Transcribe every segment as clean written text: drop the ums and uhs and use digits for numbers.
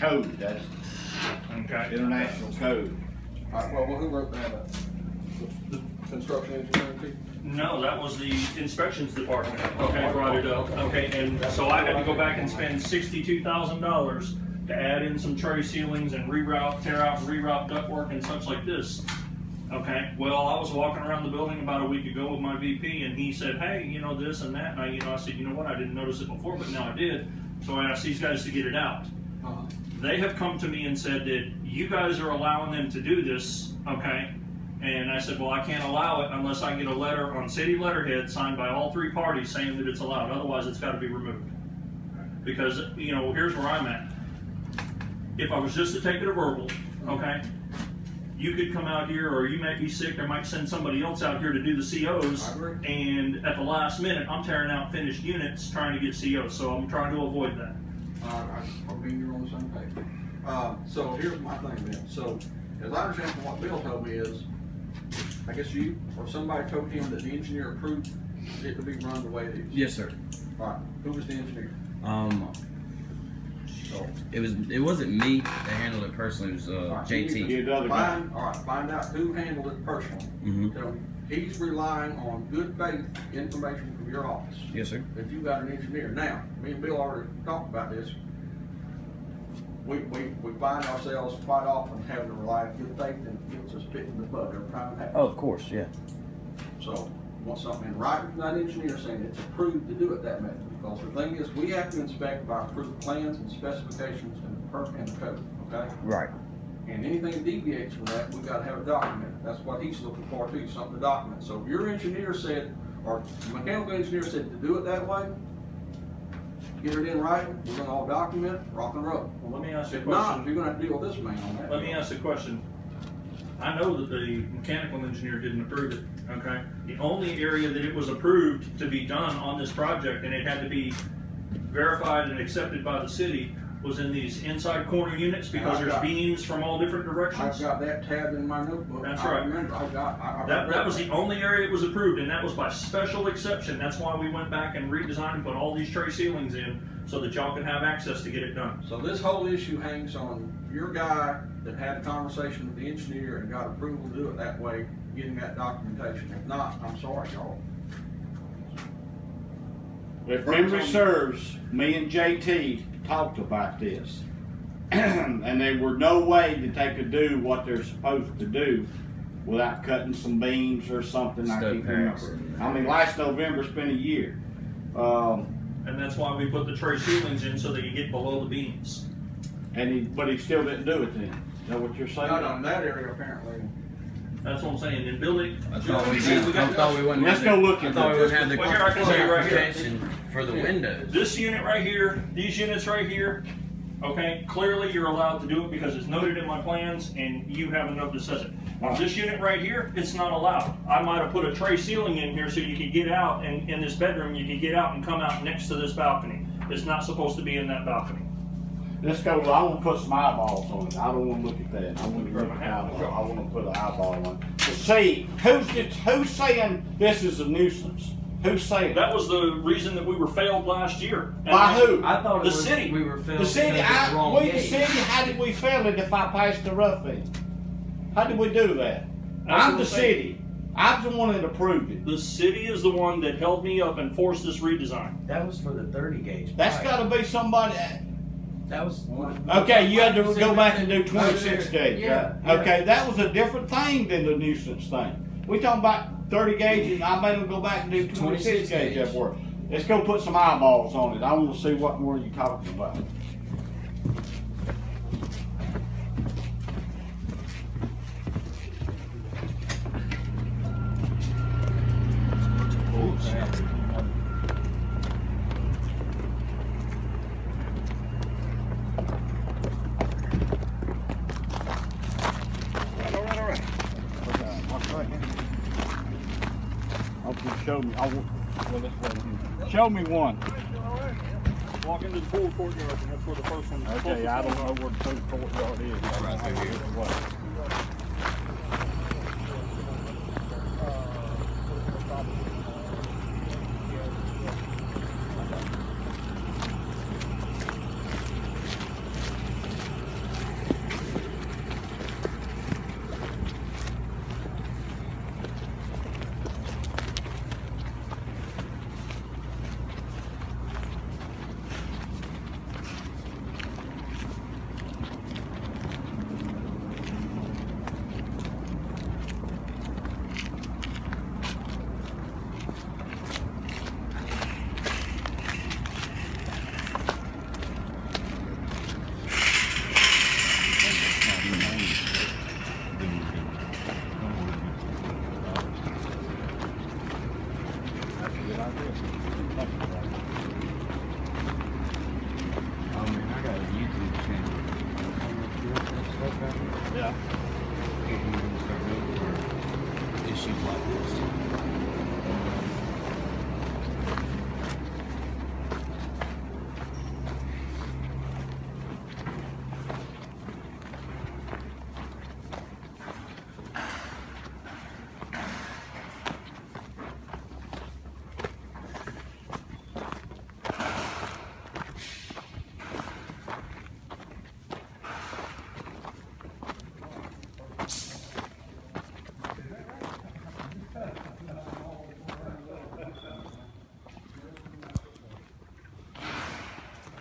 code, that's Okay. international code. All right, well, who wrote that up? The construction engineering team? No, that was the inspections department, okay, brought it up, okay, and so I had to go back and spend $62,000 to add in some tray ceilings and tear out and reroute ductwork and such like this. Okay, well, I was walking around the building about a week ago with my VP and he said, hey, you know, this and that, and I said, you know what, I didn't notice it before, but now I did, so I asked these guys to get it out. They have come to me and said that you guys are allowing them to do this, okay? And I said, well, I can't allow it unless I get a letter on city letterhead signed by all three parties saying that it's allowed. Otherwise, it's got to be removed. Because, you know, here's where I'm at. If I was just to take it a verbal, okay, you could come out here, or you might be sick, or might send somebody else out here to do the COs. I agree. And at the last minute, I'm tearing out finished units trying to get COs. So I'm trying to avoid that. I mean, you're on the same page. So here's my thing then. So, as I understand from what Bill told me is, I guess you or somebody told him that the engineer approved it to be run the way it is. Yes, sir. All right, who was the engineer? It wasn't me that handled it personally. It was Alright, JT. Yeah, the other guy. Find out who handled it personally. Mhm. So he's relying on good faith information from your office. Yes, sir. That you got an engineer. Now, me and Bill already talked about this. We find ourselves quite often having to rely on good faith and it gets us bit in the butt every time it happens. Oh, of course, yeah. So, you want something in writing from that engineer saying it's approved to do it that method. Because the thing is, we have to inspect by approved plans and specifications and the code, okay? Right. And anything that deviates from that, we've gotta have it documented. That's what he's looking for too, something to document. So if your engineer said, or the mechanical engineer said to do it that way, get it in writing, we're gonna all document it, rock and roll. Well, let me ask you a If not, question. you're gonna have to deal with this man on that. Let me ask a question. I know that the mechanical engineer didn't approve it, okay? The only area that it was approved to be done on this project, and it had to be verified and accepted by the city, was in these inside corner units, because there's beams from all different I've directions. got that tabbed in my notebook. That's I right. remember, I That was the only area it was approved, and that was by special exception. That's why we went back and redesigned and put all these tray ceilings in, so that y'all could have access to get it done. So this whole issue hangs on your guy that had a conversation with the engineer and got approval to do it that way, getting that documentation. If not, I'm sorry, y'all. If memory serves, me and JT talked about this. And there were no way that they could do what they're supposed to do without cutting some beams or something. I Stud can't packs. remember. I mean, last November's been a year. And that's why we put the tray ceilings in, so that you get below the beams. But he still didn't do it then. Is that what you're saying? Not on that area, apparently. That's what I'm saying. And Billy, I thought we see, did. I thought we wouldn't. Let's have go the- look I at thought we this. would have the Well, here, I can tell you right here. clarification for the windows. this unit right here, these units right here, okay, clearly you're allowed to do it because it's noted in my plans and you have a note that says it. On this unit right here, it's not allowed. I might have put a tray ceiling in here so you could get out, and in this bedroom, you could get out and come out next to this balcony. It's not supposed to be in that balcony. Let's go. I want to put some eyeballs on it. I don't want to look at that. I want to look at the eyeball. I want to put an eyeball on it. To see who's saying this is a nuisance? Who's saying That was the reason that we were failed last year. And By who? I thought The city. we were filmed The city. because of the wrong The gate. city. How did we fail it if I passed the rough in? How did we do that? That's I'm what the I'm saying. city. I'm the one that approved it. The city is the one that held me up and forced this redesign. That was for the 30 gauge. That's pipe. got to be somebody. That was. Okay, you had to go back and do 26 gauge. Yeah. Okay, that was a different thing than the nuisance thing. We talking about 30 gauge, and I made them go back and do 26 gauge up work. Let's go put some eyeballs on it. I want to see what more you're talking about. Okay, show me. Show me one. Walk into the pool courtyard, and that's where the first one is. Okay, I don't know where the food courtyard is. Right through here. Yeah. Can't even start moving for issues like this.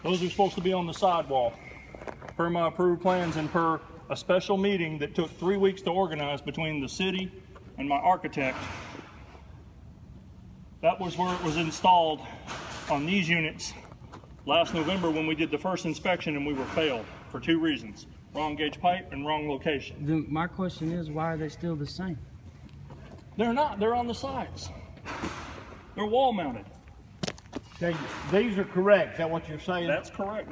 Those are supposed to be on the sidewall, per my approved plans and per a special meeting that took 3 weeks to organize between the city and my architect. That was where it was installed on these units last November when we did the first inspection, and we were failed for 2 reasons: wrong gauge pipe and wrong location. Then my question is, why are they still the same? They're not, they're on the sides. They're wall mounted. These are correct, is that what you're saying? That's correct,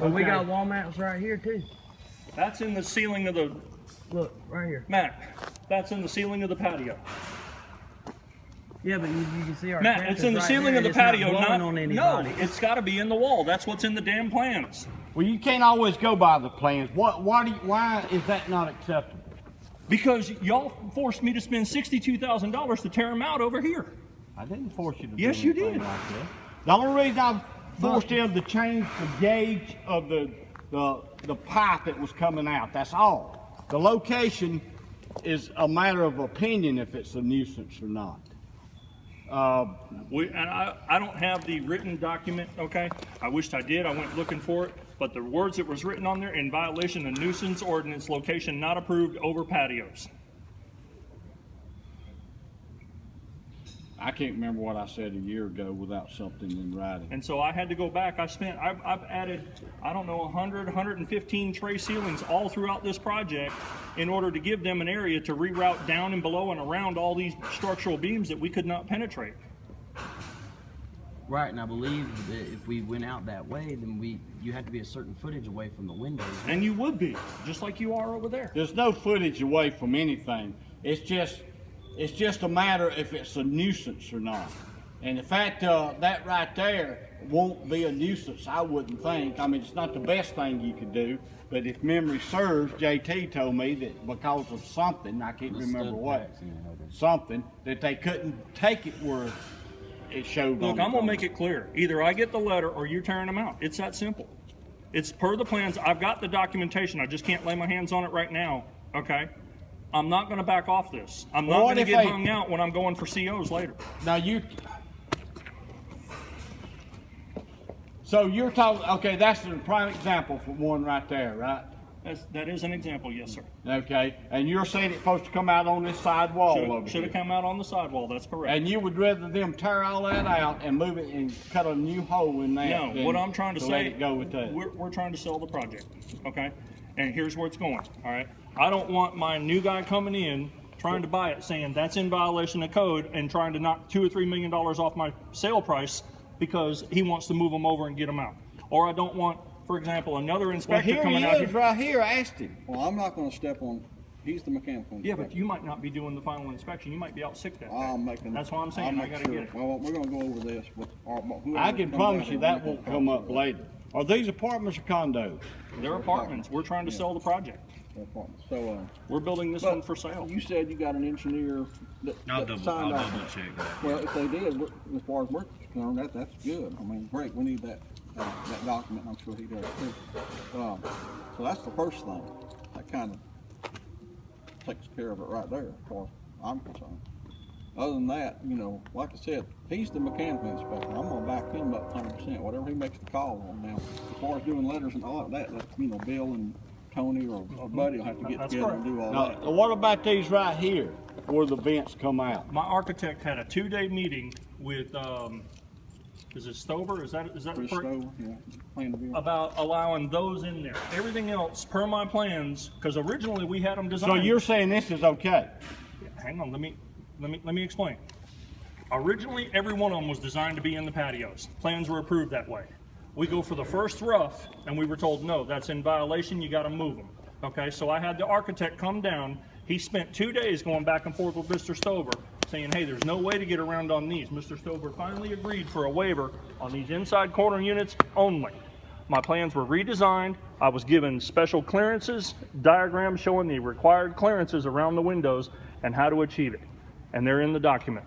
Well, we Okay. got wall mounts right here too. that's in the ceiling of the, Look, right here. Matt, that's in the ceiling of the patio. Yeah, but you can see our Matt, crack it's is in the right ceiling there. of the It's not patio, blowing not, on no, anybody. it's gotta be in the wall. That's what's in the damn plans. Well, you can't always go by the plans. Why is that not acceptable? Because y'all forced me to spend $62,000 to tear them out over here. I didn't force you to do Yes, you anything did. like that. The only reason I forced him to change the gauge of the pipe that was coming out, that's all. The location is a matter of opinion if it's a nuisance or not. I don't have the written document, okay? I wished I did, I went looking for it, but the words that was written on there: in violation of nuisance ordinance, location not approved over patios. I can't remember what I said a year ago without something in writing. And so I had to go back. I've added, I don't know, 100, 115 tray ceilings all throughout this project in order to give them an area to reroute down and below and around all these structural beams that we could not penetrate. Right, and I believe that if we went out that way, then you had to be a certain footage away from the windows. And you would be, just like you are over there. There's no footage away from anything. It's just a matter if it's a nuisance or not. And the fact that right there won't be a nuisance, I wouldn't think. I mean, it's not the best thing you could do, but if memory serves, JT told me that because of something, I can't remember what, something, that they couldn't take it where it showed. Look, on I'm the gonna make it clear. Either I get the letter or you're tearing them out. It's that simple. It's per the plans. I've got the documentation. I just can't lay my hands on it right now, okay? I'm not gonna back off this. I'm Well, not what gonna if get they- hung out when I'm going for COs later. Now so you're talking, okay, that's a prime example for one right there, right? That is an example, yes, sir. Okay, and you're saying it's supposed to come out on this side wall over Should here. have come out on the sidewall, that's correct. And you would rather them tear all that out and move it and cut a new hole in that? No, than what I'm trying to say, let it go with that. we're trying to sell the project, okay? And here's where it's going, all right? I don't want my new guy coming in, trying to buy it, saying that's in violation of code and trying to knock $2 or $3 million off my sale price because he wants to move them over and get them out. Or I don't want, for example, another Well, inspector here he coming out is, here. right here, I asked him. Well, I'm not gonna step on, he's the mechanical Yeah, inspector. but you might not be doing the final inspection. You might be out sick that day. I'm making. That's why I'm I'll saying I make gotta sure. get it. Well, we're gonna go over this with whoever I can comes promise out you and that make won't that come call. up later. Are these apartments or condos? They're apartments. We're trying to sell the project. So, We're building this but one for sale. you said you got an engineer that I'll signed double off. check that. Well, if they did, as far as we're concerned, that's good. I mean, great, we need that document, I'm sure he does too. So that's the first thing. That kind of takes care of it right there, as far as I'm concerned. Other than that, like I said, he's the mechanical inspector. I'm gonna back him up 100%, whatever he makes the call on now. As far as doing letters and all of that, Bill and Tony or Buddy will have to get That's together and correct. do all Now, that. what about these right here, where the vents come out? My architect had a 2-day meeting with, is it Stover? Is that Chris correct? Stover, yeah, plan to be. About allowing those in there. Everything else, per my plans, because originally we had them So designed. you're saying this is okay? Hang on, let me explain. Originally, every one of them was designed to be in the patios. Plans were approved that way. We go for the first rough, and we were told, no, that's in violation, you gotta move them. Okay, so I had the architect come down. He spent 2 days going back and forth with Mr. Stover, saying, hey, there's no way to get around on these. Mr. Stover finally agreed for a waiver on these inside corner units only. My plans were redesigned. I was given special clearances, diagrams showing the required clearances around the windows and how to achieve it. And they're in the documents.